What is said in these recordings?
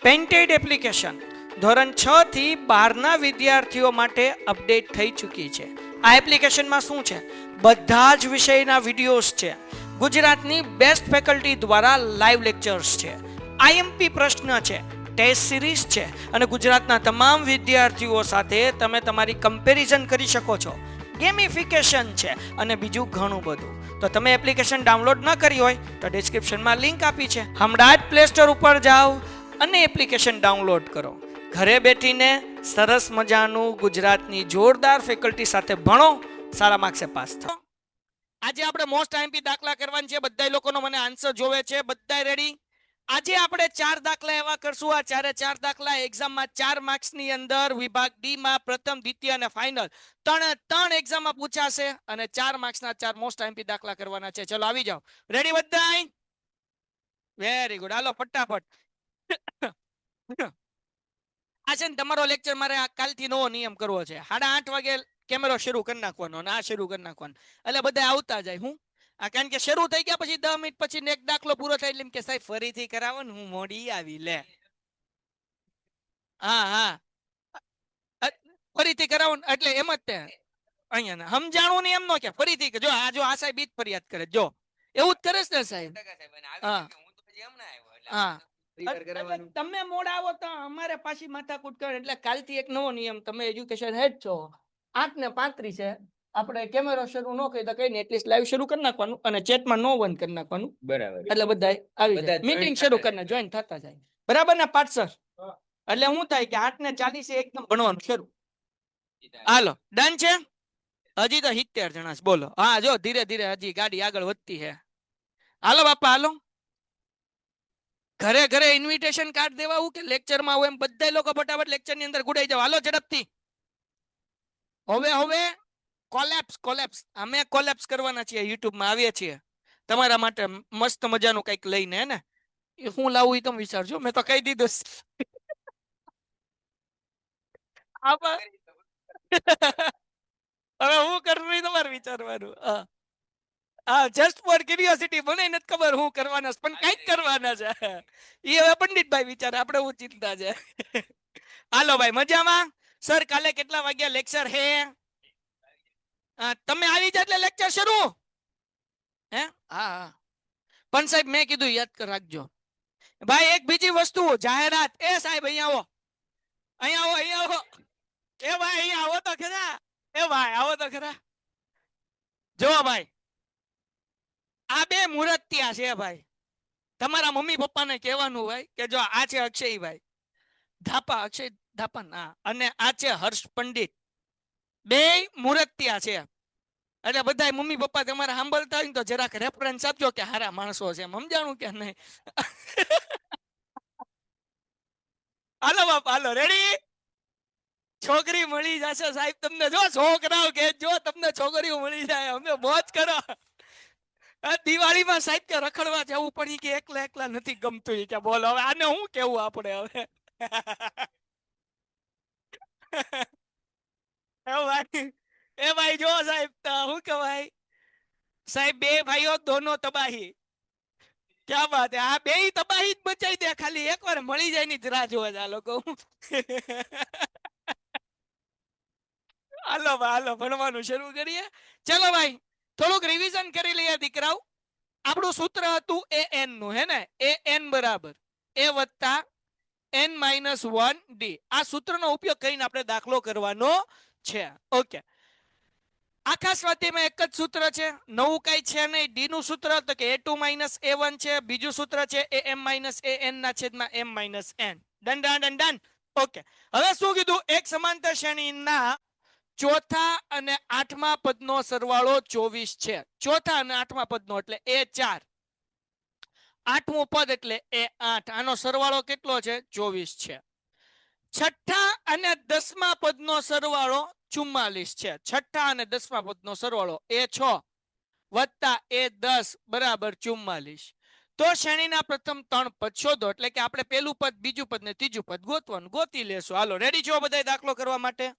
Painted application ધોરણ 6 થી 12ના વિદ્યાર્થીઓ માટે અપડેટ થઈ ચૂકી છે. આ એપ્લિકેશનમાં શું છે? બધા જ વિષયના વિડીયોઝ છે. ગુજરાતની બેસ્ટ ફેકલ્ટી દ્વારા લાઈવ લેક્ચર્સ છે. આઈએમપી પ્રશ્ન છે, ટેસ્ટ સિરીઝ છે અને ગુજરાતના તમામ વિદ્યાર્થીઓ સાથે તમે તમારી કમ્પેરિઝન કરી શકો છો. ગેમિફિકેશન છે અને બીજું ઘણું બધું. તો તમે એપ્લિકેશન ડાઉનલોડ ન કરી હોય તો ડિસ્ક્રિપ્શનમાં લિંક આપી છે. હમણાં જ પ્લે સ્ટોર ઉપર જાઓ અને એપ્લિકેશન ડાઉનલોડ કરો. ઘરે બેઠીને સરસ મજાનું ગુજરાતની જોરદાર ફેકલ્ટી સાથે ભણો, સારા માર્ક્સે પાસ થાઓ. આજે આપણે મોસ્ટ આઈએમપી દાખલા કરવાના છે. બધા લોકોનો મને આન્સર જોવે છે. બધા રેડી? આજે આપણે 4 દાખલા એવા કરશું. આ 4 દાખલા એક્ઝામમાં 4 માર્ક્સની અંદર વિભાગ ડી માં પ્રથમ, દ્વિતીય અને ફાઇનલ ત્રણ એક્ઝામમાં પૂછાશે અને 4 માર્ક્સના 4 મોસ્ટ આઈએમપી દાખલા કરવાના છે. ચલો આવી જાઓ. રેડી બધા? Very good. હાલો ફટાફટ. આ છે ને તમારો લેક્ચર મારે કાલથી નવો નિયમ કરવો છે. 8:30 વાગે કેમેરો શરૂ કરી નાખવાનો અને આ શરૂ કરી નાખવાનો. એટલે બધા આવતા જાય. હું કારણ કે શરૂ થઈ ગયા પછી 10 મિનિટ પછી એક દાખલો પૂરો થાય એટલે એમ કે સાહેબ ફરીથી કરાવો ને, હું મોડી આવી લે. હા ફરીથી કરાવો એટલે એમ જ તે અહીંયા સમજાણું નહીં, એમ નો કે ફરીથી જો આ સાહેબ જ ફરિયાદ કરે. જો એવું જ કરે ને સાહેબ. હા તમે મોડા આવો તો અમારે પાછી માથાકૂટ કરે. એટલે કાલથી એક નવો નિયમ, તમે એજ્યુકેશન હેડ છો, 8:35 છે આપણે કેમેરો શરૂ ન કરી તો કઈ નહીં, એટલીસ્ટ લાઈવ શરૂ કરી નાખવાનું અને ચેટમાં નો બંધ કરી નાખવાનું. બરાબર. એટલે બધા આવી જાય, મીટિંગ શરૂ કરીને જોઈન થતા જાય. બરાબર ને પાર્ટસર? એટલે શું થાય કે 8:40 એકદમ ભણવાનું શરૂ. હાલો ડન છે? હજી તો 70 જણા છે. બોલો. હા જો ધીરે ધીરે હજી ગાડી આગળ વધતી છે. હાલો બાપા હાલો. ઘરે ઘરે ઇન્વિટેશન કાર્ડ દેવા કે લેક્ચરમાં આવું એમ બધા લોકો ફટાફટ લેક્ચરની અંદર ગુડાઈ જાવ. હાલો ઝડપથી. હવે કોલેપ્સ અમે કોલેપ્સ કરવાના છીએ. યુટ્યુબમાં આવીએ છીએ તમારા માટે મસ્ત મજાનું કંઈક લઈને. હે ને? હું લાવું એ તમે વિચારજો. મેં તો કહી દીધું. હવે હું કરવું એ તમારે વિચારવાનું. હા જસ્ટ ફોર ક્યુરિયોસિટી. મને નથી ખબર હું કરવાના છે, પણ કંઈક કરવાના છે. એ હવે પંડિતભાઈ વિચારે, આપણે હું ચિંતા છે. હાલો ભાઈ મજામાં? સર કાલે કેટલા વાગ્યા લેક્ચર હે? તમે આવી જાય એટલે લેક્ચર શરૂ. હે? હા પણ સાહેબ મેં કીધું યાદ કર રાખજો. ભાઈ એક બીજી વસ્તુ, જાહેરાત. એ સાહેબ અહીંયા આવો. એ ભાઈ અહીંયા આવો તો ખરા. એ ભાઈ આવો તો ખરા. જો ભાઈ આ બે મુરતિયા છે ભાઈ. તમારા મમ્મી પપ્પાને કહેવાનું ભાઈ કે જો આ છે અક્ષયભાઈ ધાપા, અક્ષય ધાપા ના, અને આ છે હર્ષ પંડિત. બે મુરતિયા છે. એટલે બધા મમ્મી પપ્પા તમારે સાંભળતા હોય ને તો જરાક રેફરન્સ આપજો કે હારા માણસો છે. સમજાણું કે નહીં? હાલો બાપ હાલો. રેડી? છોકરી મળી જશે સાહેબ તમને. જો છોકરાઓ કે જો તમને છોકરીઓ મળી જાય, અમે મોજ કરો. દિવાળીમાં સાહેબ કે રખડવા જવું પડી કે એકલા નથી ગમતું. કે બોલો હવે આને શું કેવું આપણે હવે. એ ભાઈ જો સાહેબ શું કહેવાય સાહેબ, બે ભાઈઓ દોનો તબાહી. ક્યાં વાત હે. આ બે તબાહી જ બચાઈ દે. ખાલી એકવાર મળી જાય ની રાહ જોવા જ આ લોકો. હાલો ભણવાનું શરૂ કરીએ. ચલો ભાઈ થોડુંક રિવિઝન કરી લઈએ દીકરાઓ. આપણું સૂત્ર હતું એ એન નું. હે ને? એ એન બરાબર એ વત્તા n - 1 d. આ સૂત્રનો ઉપયોગ કરીને આપણે દાખલો કરવાનો છે. ઓકે. આખા સ્વાધ્યાયમાં એક જ સૂત્ર છે, નવું કઈ છે નહીં. ડી નું સૂત્ર તો કે a2 - a1 છે. બીજું સૂત્ર છે am - an ના છેદમાં m - n. ડન. ઓકે. હવે શું કીધું? એક સમાંતર શ્રેણીના ચોથા અને આઠમા પદનો સરવાળો 24 છે. ચોથા અને આઠમા પદનો એટલે a4, આઠમું પદ એટલે a8. આનો સરવાળો કેટલો છે? 24 છે. છઠ્ઠા અને 10મા પદનો સરવાળો 44 છે. છઠ્ઠા અને 10મા પદનો સરવાળો a6 વત્તા a10 બરાબર 44. તો શ્રેણીના પ્રથમ 3 પદ શોધો. એટલે કે આપણે પહેલું પદ, બીજું પદ ને ત્રીજું પદ ગોતવાનું. ગોતી લેશું. હાલો રેડી છો બધા દાખલો કરવા માટે?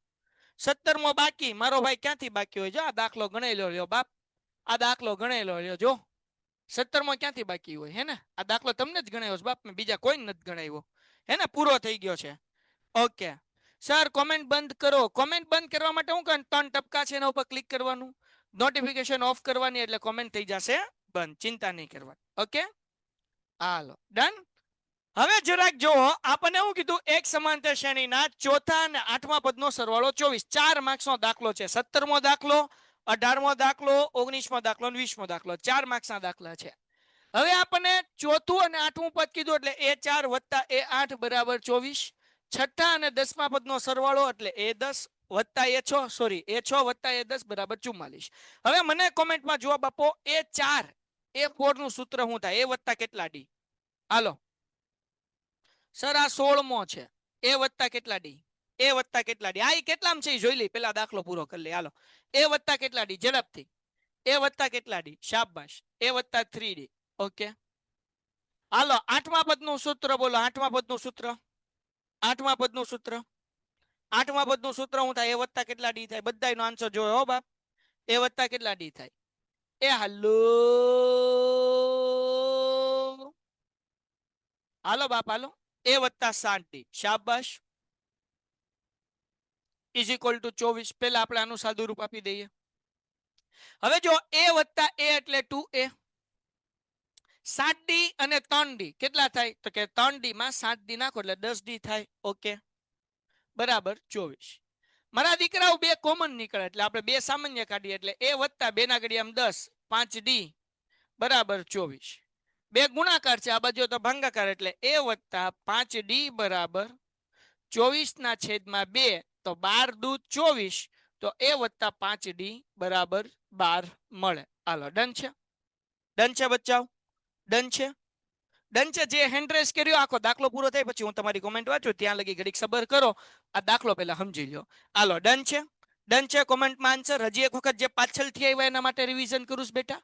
17મો બાકી. મારો ભાઈ ક્યાંથી બાકી હોય? જો આ દાખલો ગણાઈ લો બાપ. આ દાખલો ગણાઈ લો. જો 17મો ક્યાંથી બાકી હોય? હે ને? આ દાખલો તમને જ ગણાયો બાપ, મેં બીજા કોઈ નથી ગણાવ્યો. હે ને પૂરો થઈ ગયો છે. ઓકે સર કોમેન્ટ બંધ કરો. કોમેન્ટ બંધ કરવા માટે હું કરું 3 ટપકા છે એના ઉપર ક્લિક કરવાનું, નોટિફિકેશન ઓફ કરવાની એટલે કોમેન્ટ થઈ જશે બંધ, ચિંતા નહીં કરવાની. ઓકે હાલો ડન. હવે જરાક જુઓ આપણને શું કીધું, એક સમાંતર શ્રેણીના ચોથા અને આઠમા પદનો સરવાળો 24. 4 માર્ક્સનો દાખલો છે. 17મો દાખલો, 18મો દાખલો, 19મો દાખલો અને 20મો દાખલો, 4 માર્ક્સના દાખલા છે. હવે આપણને ચોથું અને આઠમું પદ કીધું એટલે A4 વત્તા A8 બરાબર 24. છઠ્ઠા અને 10મા પદનો સરવાળો એટલે A10 વત્તા A6 સોરી A6 વત્તા A10 બરાબર 44. હવે મને કોમેન્ટમાં જવાબ આપો, A4 A4 નું સૂત્ર શું થાય? A વત્તા કેટલા ડી? હાલો સર આ 16મો છે. A વત્તા કેટલા ડી? A વત્તા કેટલા ડી? આ કેટલામ છે જોઈ લઈ, પેલા દાખલો પૂરો કરી લે. હાલો A વત્તા કેટલા ડી ઝડપથી? A વત્તા કેટલા ડી? શાબાશ. A વત્તા 3D. ઓકે હાલો આઠમા પદનું સૂત્ર બોલો. આઠમા પદનું સૂત્ર, આઠમા પદનું સૂત્ર, આઠમા પદનું સૂત્ર શું થાય? A વત્તા કેટલા ડી થાય? બધાયનો આન્સર જોયો હો બાપ. A વત્તા કેટલા ડી થાય? એ હાલો હાલો બાપ હાલો. A વત્તા 7D. શાબાશ. Is equal to 24. પહેલા આપણે આનું સાદું રૂપ આપી દઈએ. હવે જો A વત્તા A એટલે 2A, 7D અને 3D કેટલા થાય? તો કે 3D માં 7D નાખો એટલે 10D થાય. ઓકે બરાબર 24. મારા દીકરાઓ બે કોમન નીકળે એટલે આપણે બે સામાન્ય કાઢીએ એટલે A વત્તા 2 ના ઘડિયામાં 10 5D બરાબર 24. બે ગુણાકાર છે, આ બાજુ તો ભાગાકાર એટલે A વત્તા 5D બરાબર 24 ના છેદમાં 2 તો 12 દૂ 24 તો A વત્તા 5D બરાબર 12 મળે. હાલો ડન છે? ડન છે બચ્ચાઓ? ડન છે? ડન છે. જે હેન્ડ રેસ કર્યો આખો દાખલો પૂરો થાય પછી હું તમારી કોમેન્ટ વાંચું ત્યાં લગી ઘડીક સબર કરો, આ દાખલો પહેલા સમજી લો. હાલો ડન છે? ડન છે? કોમેન્ટમાં આન્સર. હજી એક વખત જે પાછળથી આવ્યા એના માટે રિવિઝન કરું બેટા.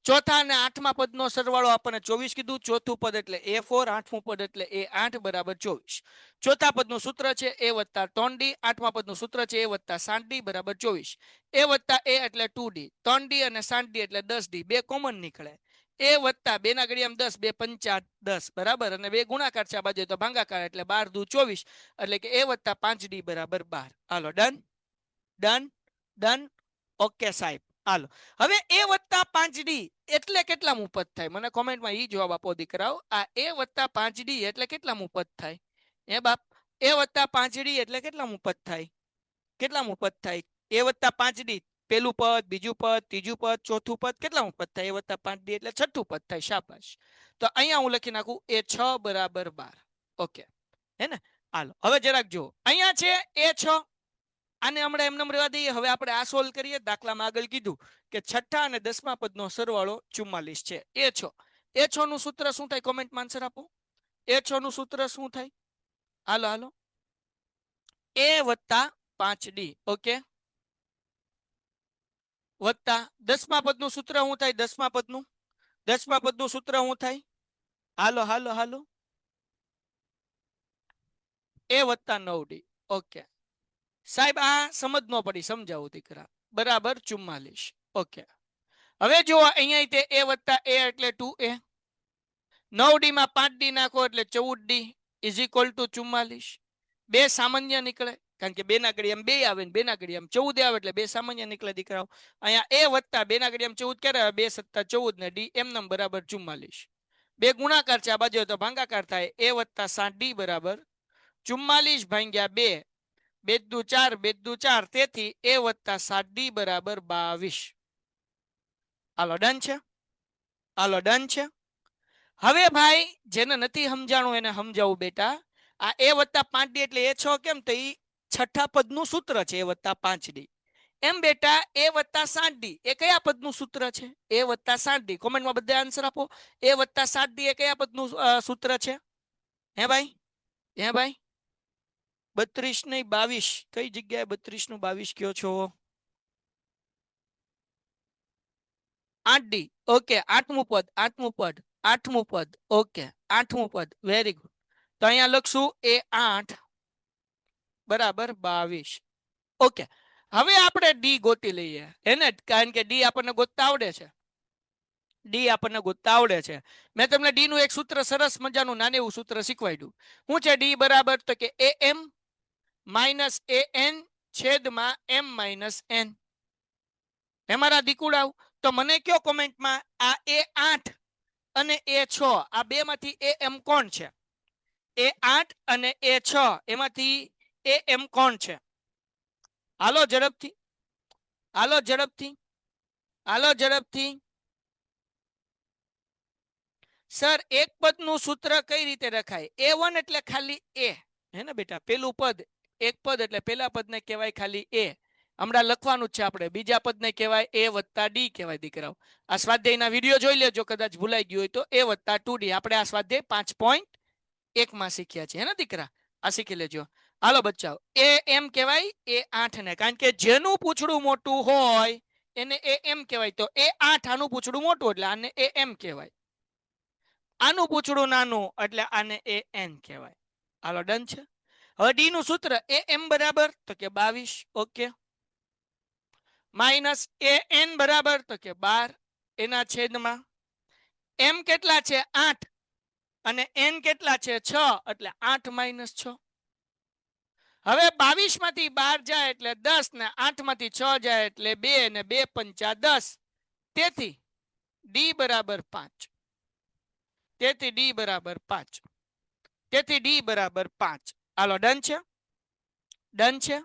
ચોથા અને આઠમા પદનો સરવાળો આપણને 24 કીધું. ચોથું પદ એટલે A4, આઠમું પદ એટલે A8 બરાબર 24. ચોથા પદનું સૂત્ર છે A વત્તા 3D, આઠમા પદનું સૂત્ર છે A વત્તા 7D બરાબર 24. A વત્તા A એટલે 2D, 3D અને 7D એટલે 10D. બે કોમન નીકળે. A વત્તા 2 ના ઘડિયામાં 10 2 5 10 બરાબર, અને બે ગુણાકાર છે આ બાજુ તો ભાગાકાર એટલે 12 દૂ 24 એટલે કે A વત્તા 5D બરાબર 12. હાલો ડન ડન ડન. ઓકે સાહેબ હાલો. હવે A વત્તા 5D એટલે કેટલામું પદ થાય? મને કોમેન્ટમાં ઈ જવાબ આપો દીકરાઓ. આ A વત્તા 5D એટલે કેટલામું પદ થાય? એ બાપ A વત્તા 5D એટલે કેટલામું પદ થાય? કેટલામું પદ થાય? A વત્તા 5D પેલું પદ, બીજું પદ, ત્રીજું પદ, ચોથું પદ, કેટલામું પદ થાય? A વત્તા 5D એટલે છઠ્ઠું પદ થાય. શાબાશ. તો અહીંયા હું લખી નાખું A6 બરાબર 12. ઓકે હે ને? હાલો હવે જરાક જુઓ, અહીંયા છે A6, આને હમણાં એમને રહેવા દઈએ. હવે આપણે આ સોલ્વ કરીએ. દાખલામાં આગળ કીધું કે છઠ્ઠા અને 10મા પદનો સરવાળો 44 છે. A6, A6 નું સૂત્ર શું થાય? કોમેન્ટમાં આન્સર આપો. A6 નું સૂત્ર શું થાય? હાલો હાલો. A વત્તા 5D. ઓકે વત્તા 10મા પદનું સૂત્ર શું થાય? 10મા પદનું, 10મા પદનું સૂત્ર શું થાય? હાલો હાલો હાલો. A વત્તા 9D. ઓકે સાહેબ આ સમજ ન પડી, સમજાવું દીકરા. બરાબર 44. ઓકે હવે જો અહીંયા તે A વત્તા A એટલે 2A, 9D માં 5D નાખો એટલે 14D ઇઝ ઇક્વલ ટુ 44. બે સામાન્ય નીકળે કારણ કે 2 ના ઘડિયામાં 2 આવે ને 2 ના ઘડિયામાં 14 આવે એટલે બે સામાન્ય નીકળે દીકરાઓ. અહીંયા A વત્તા 2 ના ઘડિયામાં 14 ક્યારે આવે? 2 સત્તા 14 ને D એમ નમ બરાબર 44. બે ગુણાકાર છે આ બાજુ તો ભાગાકાર થાય. A વત્તા 7D બરાબર 44 ભાગ્યા 2, 2 દુ 4, 2 દુ 4, તેથી A વત્તા 7D બરાબર 22. હાલો ડન છે? હાલો ડન છે? હવે ભાઈ જેને નથી સમજાણું એને સમજાવું બેટા. આ A વત્તા 5D એટલે A6 કેમ? તો એ છઠ્ઠા પદનું સૂત્ર છે A વત્તા 5D. એમ બેટા A વત્તા 7D એ કયા પદનું સૂત્ર છે? A વત્તા 7D. કોમેન્ટમાં બધા આન્સર આપો. A વત્તા 7D એ કયા પદનું સૂત્ર છે? હે ભાઈ? હે ભાઈ? 32 નહીં 22. કઈ જગ્યાએ 32 નું 22 કયો છો? 8D. ઓકે આઠમું પદ, આઠમું પદ, આઠમું પદ. ઓકે આઠમું પદ. Very good. તો અહીંયા લખશું A8 બરાબર 22. ઓકે હવે આપણે D ગોતી લઈએ એને, કારણ કે D આપણને ગોતતા આવડે છે. ડી આપણને ગોતતા આવડે છે. મેં તમને ડી નું એક સૂત્ર સરસ મજાનું નાનું એવું સૂત્ર શીખવાડ્યું. શું છે ડી બરાબર? તો કે એ એમ માઇનસ એ એન છેદમાં એમ માઇનસ એન. હે મારા દીકુડાઓ, તો મને કયો કોમેન્ટમાં આ એ 8 અને એ 6 આ બે માંથી એ એમ કોણ છે? એ 8 અને એ 6 એમાંથી એ એમ કોણ છે? હાલો ઝડપથી, હાલો ઝડપથી, હાલો ઝડપથી. સર એક પદ નું સૂત્ર કઈ રીતે લખાય? A1 એટલે ખાલી એ, હે ને બેટા? પેલું પદ એક પદ એટલે પેલા પદને કહેવાય ખાલી એ. હમણાં લખવાનું છે આપણે, બીજા પદને કહેવાય એ વત્તા ડી કહેવાય દીકરાઓ. આ સ્વાધ્યાયના વિડીયો જોઈ લેજો, કદાચ ભૂલાઈ ગયું હોય તો. એ વત્તા 2D આપણે આ સ્વાધ્યાય 5.1 માં શીખ્યા છે, હે ને દીકરા? આ શીખી લેજો. હાલો બચ્ચાઓ, એ એમ કહેવાય એ 8 ને, કારણ કે જેનું પૂછડું મોટું હોય એને એ એમ કહેવાય. તો એ 8 આનું પૂછડું મોટું એટલે આને એ એમ કહેવાય. આનું પૂછડું નાનું એટલે આને એ એન કહેવાય. હાલો ડન છે. હવે ડી નું સૂત્ર એ એમ બરાબર તો કે 22, ઓકે, માઇનસ એ એન બરાબર તો કે 12 એના છેદમાં એમ કેટલા છે? 8 અને એન કેટલા છે? 6 એટલે 8 માઇનસ 6. હવે 22 માંથી 12 જાય એટલે 10 ને 8 માંથી 6 જાય એટલે 2 ને 2 પંચા 10. તેથી ડી બરાબર 5. તેથી ડી બરાબર 5. તેથી ડી બરાબર 5. હાલો ડન છે, ડન છે,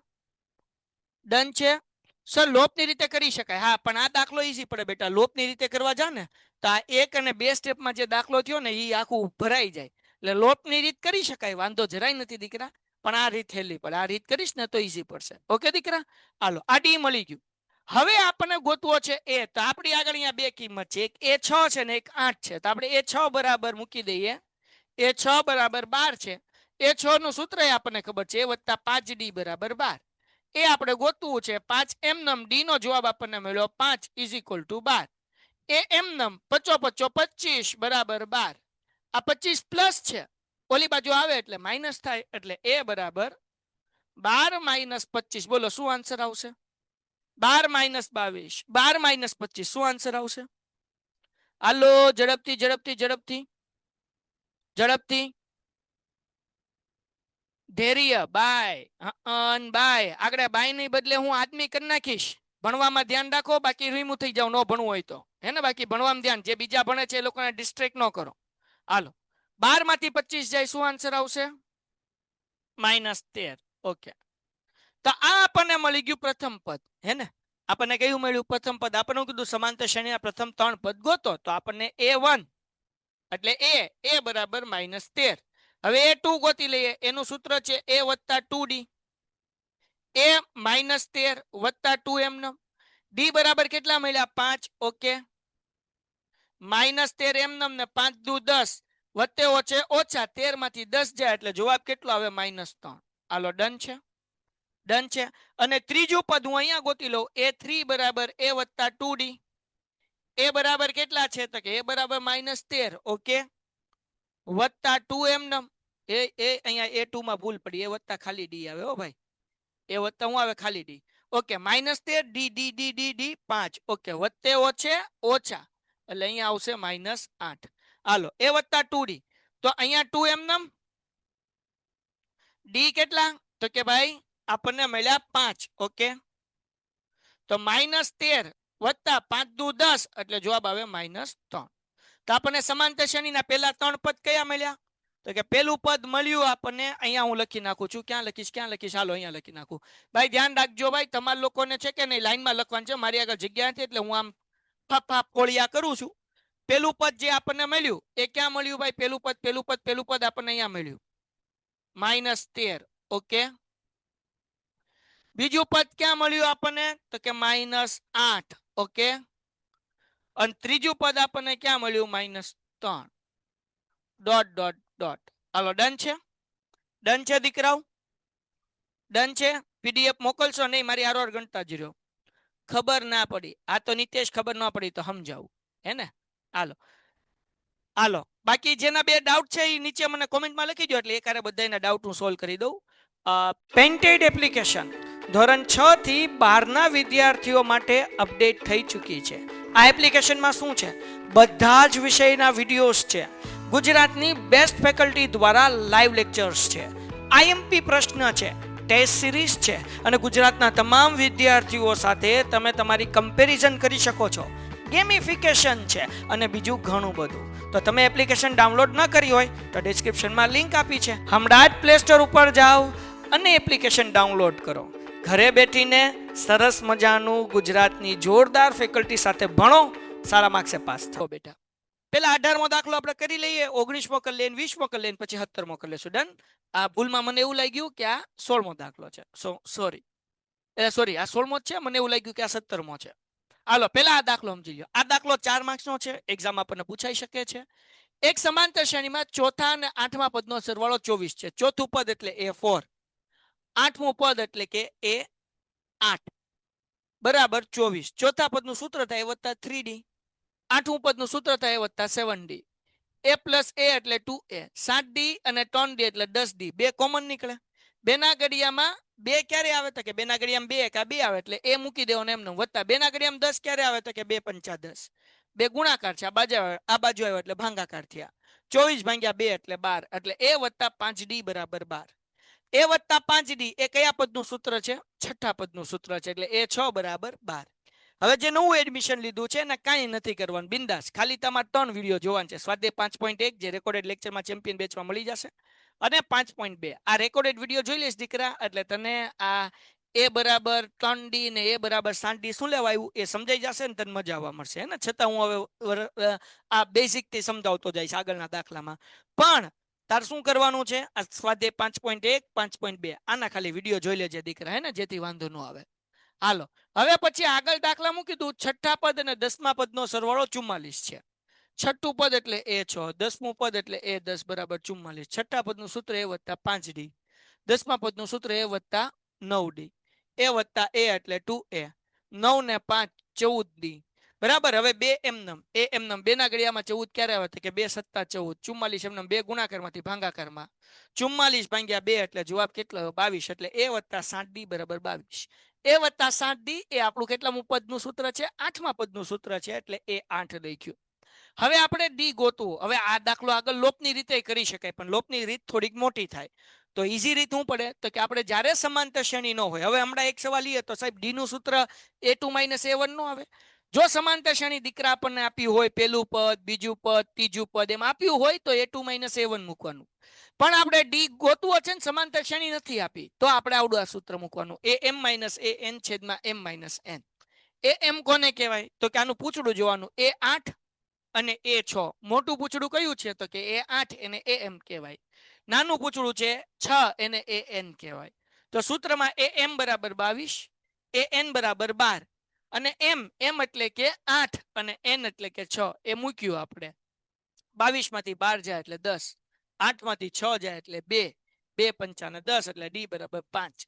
ડન છે. સર લોપની રીતે કરી શકાય. હા, પણ આ દાખલો ઈઝી પડે બેટા. લોપની રીતે કરવા જા ને તો આ 1 અને 2 સ્ટેપમાં જે દાખલો થયો ને એ આખું ભરાઈ જાય. એટલે લોપની રીત કરી શકાય, વાંધો જરાય નથી દીકરા. પણ આ રીત હેલી પડે. આ રીત કરીશ ને તો ઈઝી પડશે. ઓકે દીકરા? હાલો, આ ડી મળી ગયું. હવે આપણને ગોતવો છે એ. તો આપણી આગળ અહીંયા બે કિંમત છે, એક એ 6 છે ને એક 8 છે. તો આપણે એ 6 બરાબર મૂકી દઈએ. એ 6 બરાબર 12 છે. એ 6 નું સૂત્ર આપણને ખબર છે, એ વત્તા 5D બરાબર 12. એ આપણે ગોતવું છે. 5 એમનમ, ડી નો જવાબ આપણને મળ્યો 5 ઇઝ ઇક્વલ ટુ 12. એ એમનમ 5 5 25 બરાબર 12. આ 25 પ્લસ છે, ઓલી બાજુ આવે એટલે માઇનસ થાય, એટલે એ બરાબર 12 માઇનસ 25. બોલો શું આન્સર આવશે? 12 માઇનસ 22, 12 માઇનસ 25, શું આન્સર આવશે? હાલો ઝડપથી ઝડપથી ઝડપથી ઝડપથી. ધૈર્ય બાય, બાય. આગળ બાય ની બદલે હું આદમી કરી નાખીશ. ભણવામાં ધ્યાન રાખો, બાકી રીમું થઈ જાવ ન ભણવું હોય તો, હે ને? બાકી ભણવામાં ધ્યાન, જે બીજા ભણે છે એ લોકોને ડિસ્ટ્રેક્ટ ન કરો. હાલો, 12 માંથી 25 જાય, શું આન્સર આવશે? -13. ઓકે, તો આ આપણને મળી ગયું પ્રથમ પદ, હે ને? આપણને કયું મળ્યું? પ્રથમ પદ. આપણને કીધું સમાંતર શ્રેણીના પ્રથમ 3 પદ ગોતો. તો આપણને A1 એટલે એ બરાબર -13. હવે A2 ગોતી લઈએ. એનું સૂત્ર છે એ વત્તા 2D. એ -13 વત્તા 2 એમનો. ડી બરાબર કેટલા મળ્યા? 5. ઓકે, -13 એમનમ ને 5 દુ 10 વત્તે ઓછે ઓછા 13 માંથી 10 જાય એટલે જવાબ કેટલો આવે? -3. હાલો ડન છે, ડન છે. અને ત્રીજું પદ હું અહીંયા ગોતી લઉં. A3 બરાબર એ વત્તા 2D. એ બરાબર કેટલા છે? તો કે એ બરાબર -13. ઓકે, વત્તા 2 એમનમ. એ અહીંયા A2 માં ભૂલ પડી, એ વત્તા ખાલી ડી આવે હો ભાઈ. એ વત્તા હું આવે? ખાલી D. Okay, -13 D D D D D 5. Okay, વત્તે ઓછે ઓછા એટલે અહીંયા આવશે -8. હાલો, એ વત્તા 2D. તો અહીંયા 2 એમનમ. ડી કેટલા? તો કે ભાઈ આપણને મળ્યા 5. ઓકે, તો -13 વત્તા 5 દુ 10 એટલે જવાબ આવે -3. તો આપણને સમાંતર શ્રેણીના પહેલા 3 પદ કયા મળ્યા? તો કે પેલું પદ મળ્યું આપણને, અહીંયા હું લખી નાખું છું. ક્યાં લખીશ? ક્યાં લખીશ? હાલો અહીંયા લખી નાખું. ભાઈ ધ્યાન રાખજો ભાઈ, તમારા લોકોને છે કે નહીં લાઈનમાં લખવાનું છે. મારી આગળ જગ્યા નથી એટલે હું આમ ફાપ કોળિયા કરું છું. પેલું પદ જે આપણને મળ્યું એ ક્યાં મળ્યું ભાઈ? પેલું પદ આપણને અહીંયા મળ્યું -13. ઓકે, બીજું પદ ક્યાં મળ્યું આપણને? તો કે -8. ઓકે, અને ત્રીજું પદ આપણને ક્યાં મળ્યું? -3. Dot dot dot. હાલો ડન છે, ડન છે દીકરાઓ, ડન છે. પીડીએફ મોકલશો નહીં, મારી આરોર ગણતા જ રહ્યો. ખબર ના પડી આ તો નિતેશ, ખબર ના પડી તો સમજાવું, હે ને? હાલો હાલો, બાકી જેના બે ડાઉટ છે એ નીચે મને કોમેન્ટમાં લખી દો, એટલે એકારે બધાના ડાઉટ હું સોલ્વ કરી દઉં. પેન્ટેડ એપ્લિકેશન ધોરણ 6 થી 12 ના વિદ્યાર્થીઓ માટે અપડેટ થઈ ચૂકી છે. આ એપ્લિકેશનમાં શું છે, બધા જ વિષયના વિડીયોઝ છે, ગુજરાતની બેસ્ટ ફેકલ્ટી દ્વારા લાઈવ લેક્ચર્સ છે, આઈએમપી પ્રશ્ન છે, ટેસ્ટ સિરીઝ છે અને ગુજરાતના તમામ વિદ્યાર્થીઓ સાથે તમે તમારી કમ્પેરિઝન કરી શકો છો, ગેમિફિકેશન છે અને બીજું ઘણું બધું. તો તમે એપ્લિકેશન ડાઉનલોડ ન કરી હોય તો ડિસ્ક્રિપ્શનમાં લિંક આપી છે, હમણાં જ પ્લે સ્ટોર ઉપર જાઓ અને એપ્લિકેશન ડાઉનલોડ કરો. ઘરે બેઠીને સરસ મજાનું ગુજરાતની જોરદાર ફેકલ્ટી સાથે ભણો, સારા માર્ક્સે પાસ થાઓ બેટા. પેલા 18મો દાખલો આપણે કરી લઈએ, 19મો કરી લઈએ, 20મો કરી લઈએ, પછી 17મો કરી લેશું. ડન. આ ભૂલમાં મને એવું લાગ્યું કે આ 16મો દાખલો છે. સોરી, આ 16મો જ છે, મને એવું લાગ્યું કે આ 17મો છે. હાલો પેલા આ દાખલો સમજી લો. આ દાખલો 4 માર્ક્સનો છે, એક્ઝામ આપણને પૂછાઈ શકે છે. એક સમાંતર શ્રેણીમાં ચોથા અને આઠમા પદનો સરવાળો 24 છે. ચોથું પદ એટલે A4, આઠમું પદ એટલે કે A8 બરાબર 24. ચોથા પદનું સૂત્ર થાય વત્તા 3D, આઠમું પદનું સૂત્ર થાય વત્તા 7D. A પ્લસ A એટલે 2A, 7D અને 3D એટલે 10D. બે કોમન નીકળે. બેના ઘડિયામાં બે ક્યારે આવે તો કે બેના ઘડિયામાં બે એકા બે આવે એટલે એ મૂકી દેવાનો એમને વત્તા. બેના ઘડિયામાં 10 ક્યારે આવે તો કે 2 પંચા 10. બે ગુણાકાર છે, આ બાજુ આવ્યો એટલે ભાંગાકાર થયા. 24 ભાગ્યા 2 એટલે 12 એટલે A વત્તા 5D બરાબર 12. A વત્તા 5D એ કયા પદનું સૂત્ર છે? છઠ્ઠા પદનું સૂત્ર છે એટલે A6 બરાબર 12. હવે જે નવું એડમિશન લીધું છે ને કાંઈ નથી કરવાનું, બિંદાસ. ખાલી તમારે 3 વિડીયો જોવાના છે. સ્વાધ્યાય 5.1 જે રેકોર્ડેડ લેક્ચરમાં ચેમ્પિયન બેચમાં મળી જશે, અને 5.2 આ રેકોર્ડેડ વિડીયો જોઈ લઈશ દીકરા, એટલે તને આ A બરાબર 3D ને A બરાબર 7D શું લેવા આવ્યું એ સમજાઈ જશે ને તને મજા આવવા મળશે. ને છતાં હું હવે આ બેઝિક થી સમજાવતો જઈશ આગળના દાખલામાં. પણ તાર શું કરવાનું છે, આ સ્વાધ્યાય 5.1 5.2 આના ખાલી વિડીયો જોઈ લેજે દીકરા, હે ને, જેથી વાંધો ન આવે. હાલો હવે પછી આગળ દાખલા મૂકી દઉં. છઠ્ઠા પદ અને 10મા પદનો સરવાળો 44 છે. છઠ્ઠું પદ એટલે A6, 10મું પદ એટલે A10 બરાબર 44. છઠ્ઠા પદનું સૂત્ર A વત્તા 5D, 10મા પદનું સૂત્ર A વત્તા 9D. A વત્તા A એટલે 2A, 9 ને 5 14D બરાબર. હવે બે એમનમ, એ એમનમ બેના ઘડિયામાં 14 ક્યારે આવે તો કે 2 સત્તા 14. 44 એમનમ બે ગુણાકારમાંથી ભાંગાકારમાં. 44 ભાગ્યા 2 એટલે જવાબ કેટલો? 22 એટલે A વત્તા 7D બરાબર 22. A વત્તા 7D એ આપણું કેટલામું પદનું સૂત્ર છે? 8મા પદનું સૂત્ર છે એટલે A8 લખ્યું. હવે આપણે ડી ગોતવું. હવે આ દાખલો આગળ લોપની રીતે કરી શકાય, પણ લોપની રીત થોડીક મોટી થાય. તો ઈઝી રીત શું પડે તો કે આપણે જ્યારે સમાંતર શ્રેણી ન હોય, હવે હમણાં એક સવાલ એ તો સાહેબ ડી નું સૂત્ર A2 - A1 નો આવે. જો સમાંતર શ્રેણી દીકરા આપણને આપ્યું હોય, પેલું પદ, બીજું પદ, ત્રીજું પદ એમ આપ્યું હોય તો A2 - A1 મૂકવાનું. પણ આપણે ડી ગોતવું છે ને સમાંતર શ્રેણી નથી આપી તો આપણે આવડું આ સૂત્ર મૂકવાનું, AM - AN છેદમાં M - N. AM કોને કહેવાય તો કે આનું પૂછડું જોવાનું, A8 અને A6. મોટું પૂછડું કયું છે તો કે A8 એને AM કહેવાય. નાનું પૂછડું છે 6 એને AN કહેવાય. તો સૂત્રમાં AM બરાબર 22, AN બરાબર 12 અને M એટલે કે 8 અને N એટલે કે 6 એ મૂક્યું આપણે. 22 માંથી 12 જાય એટલે 10, 8 માંથી 6 જાય એટલે 2, 2 પંચા ને 10 એટલે D બરાબર 5.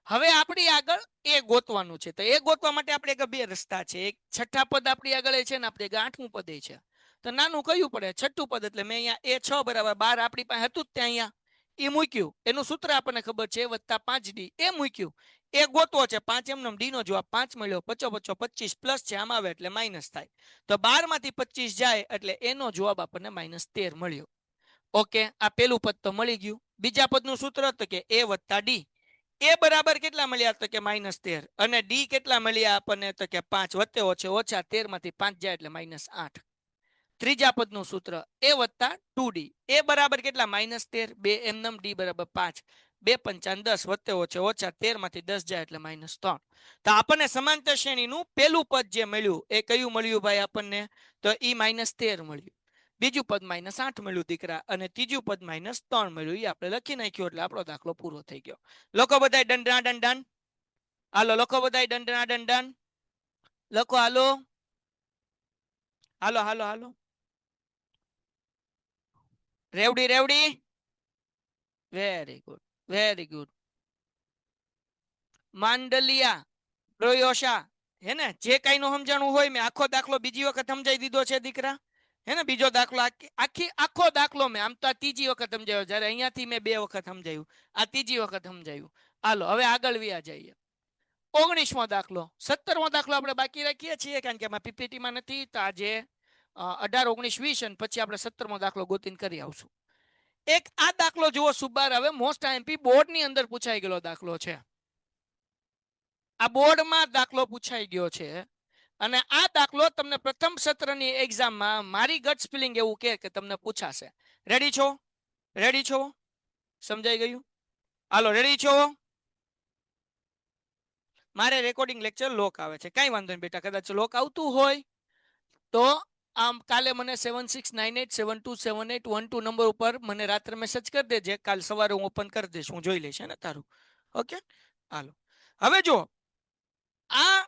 હવે આપણી આગળ એ ગોતવાનું છે. તો એ ગોતવા માટે આપણે બે રસ્તા છે. એક છઠ્ઠા પદ આપણી આગળ છે ને આપણે 8મું પદ છે. તો નાનું કયું પડે? છઠ્ઠું પદ. એટલે મેં અહીંયા A6 બરાબર 12 આપણી પાસે હતું ત્યાં અહીંયા એ મૂક્યું. એનું સૂત્ર આપણને ખબર છે વત્તા 5D એ મૂક્યું. એ ગોતવો છે 5 એમનો ડી નો જવાબ 5 મળ્યો. 5 5 25 પ્લસ છે આમ આવે એટલે માઇનસ થાય. તો 12 માંથી 25 જાય એટલે એનો જવાબ આપણને -13 મળ્યો. ઓકે, આ પેલું પદ તો મળી ગયું. બીજા પદનું સૂત્ર તો કે A વત્તા D. એ બરાબર કેટલા મળ્યા તો કે -13 અને ડી કેટલા મળ્યા આપણને તો કે 5 વત્તે ઓછે ઓછા 13 માંથી 5 જાય એટલે -8. ત્રીજા પદનું સૂત્ર A વત્તા 2D. એ બરાબર કેટલા? -13. 2 એમનમ ડી બરાબર 5. 2 પંચા 10 વત્તે ઓછે ઓછા 13 માંથી 10 જાય એટલે -3. તો આપણને સમાંતર શ્રેણીનું પેલું પદ જે મળ્યું એ કયું મળ્યું ભાઈ આપણને તો ઈ -13 મળ્યું. બીજું પદ -8 મળ્યું દીકરા અને ત્રીજું પદ -3 મળ્યું. એ આપણે લખી નાખ્યું એટલે આપણો દાખલો પૂરો થઈ ગયો. લોકો બધાય દંડના દંડન હાલો. લોકો બધાય દંડના દંડન લખો. હાલો હાલો હાલો હાલો. રેવડી રેવડી. Very good, very good. Mandaliya, Prayosha, હે ને, જે કઈ નું સમજાણું હોય મેં આખો દાખલો બીજી વખત સમજાવી દીધો છે દીકરા, હે ને. બીજો દાખલો આખો દાખલો મેં આમ તો ત્રીજી વખત સમજાવ્યો, જ્યારે અહીંયાથી મેં 2 વખત સમજાવ્યું, આ ત્રીજી વખત સમજાવ્યું. હાલો હવે આગળ વ્યા જઈએ. 19મો દાખલો 17મો દાખલો આપણે બાકી રાખીએ છીએ કારણ કે એમાં પીપીટી માં નથી તો આજે 18, 19, 20 અને પછી આપણે 17મો દાખલો ગોતીને કરી આવશું. એક આ દાખલો જુઓ સુબાર હવે મોસ્ટ આઈએમપી બોર્ડ ની અંદર પૂછાઈ ગયેલો દાખલો છે. આ બોર્ડમાં દાખલો પૂછાઈ ગયો છે અને આ દાખલો તમને પ્રથમ સત્રની એક્ઝામમાં મારી ગટ્સ ફીલિંગ એવું કે તમને પૂછાશે. રેડી છો? રેડી છો? સમજાઈ ગયું? હાલો રેડી છો? મારે રેકોર્ડિંગ લેક્ચર લોક આવે છે, કઈ વાંધો નહીં બેટા, કદાચ લોક આવતું હોય તો આમ કાલે મને 7698727812 નંબર ઉપર મને રાત્રે મેસેજ કરી દેજે, કાલ સવારે હું ઓપન કરી દઈશ, હું જોઈ લઈશ ને તારું. ઓકે હાલો હવે જો આ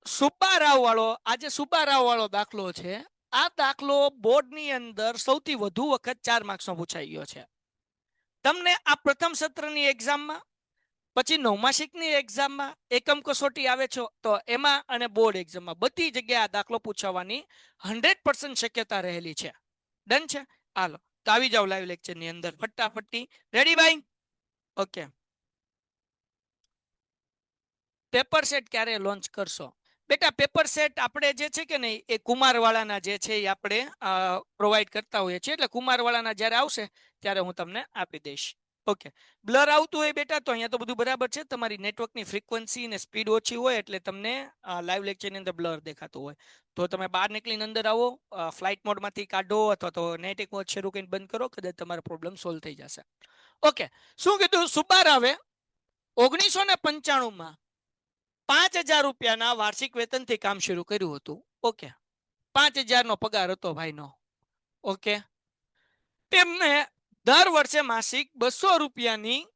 સુબ્બારાવ વાળો આજે સુબ્બારાવ વાળો દાખલો છે. આ દાખલો બોર્ડની અંદર સૌથી વધુ વખત 4 માર્ક્સનો પૂછાઈ ગયો છે. તમને આ પ્રથમ સત્રની એક્ઝામમાં, પછી નવમાસિકની એક્ઝામમાં, એકમ કસોટી આવે છે તો એમાં અને બોર્ડ એક્ઝામમાં બધી જગ્યાએ આ દાખલો પૂછવાની 100% શક્યતા રહેલી છે. ડન છે? હાલો તો આવી જાવ લાઈવ લેક્ચરની અંદર ફટાફટી. રેડી ભાઈ? ઓકે. પેપર સેટ ક્યારે લોન્ચ કરશો? બેટા પેપર સેટ આપણે જે છે કે નહીં એ કુમારવાળાના જે છે એ આપણે પ્રોવાઈડ કરતા હોઈએ છીએ, એટલે કુમારવાળાના જ્યારે આવશે ત્યારે હું તમને આપી દઈશ. ઓકે. બ્લર આવતું હોય બેટા તો અહીંયા તો બધું બરાબર છે, તમારી નેટવર્કની ફ્રીક્વન્સી ને સ્પીડ ઓછી હોય એટલે તમને લાઈવ લેક્ચરની અંદર બ્લર દેખાતું હોય. તો તમે બહાર નીકળીને અંદર આવો, ફ્લાઇટ મોડમાંથી કાઢો અથવા તો નેટ એક વખત શરૂ કરીને બંધ કરો, કદાચ તમારો પ્રોબ્લેમ સોલ્વ થઈ જશે. ઓકે. શું કીધું? સુબ્બારાવે 1995માં 5,000 રૂપિયાના વાર્ષિક વેતનથી કામ શરૂ કર્યું હતું. ઓકે. 5,000 નો પગાર હતો ભાઈનો. ઓકે. તેમને દર વર્ષે માસિક 200 રૂપિયાની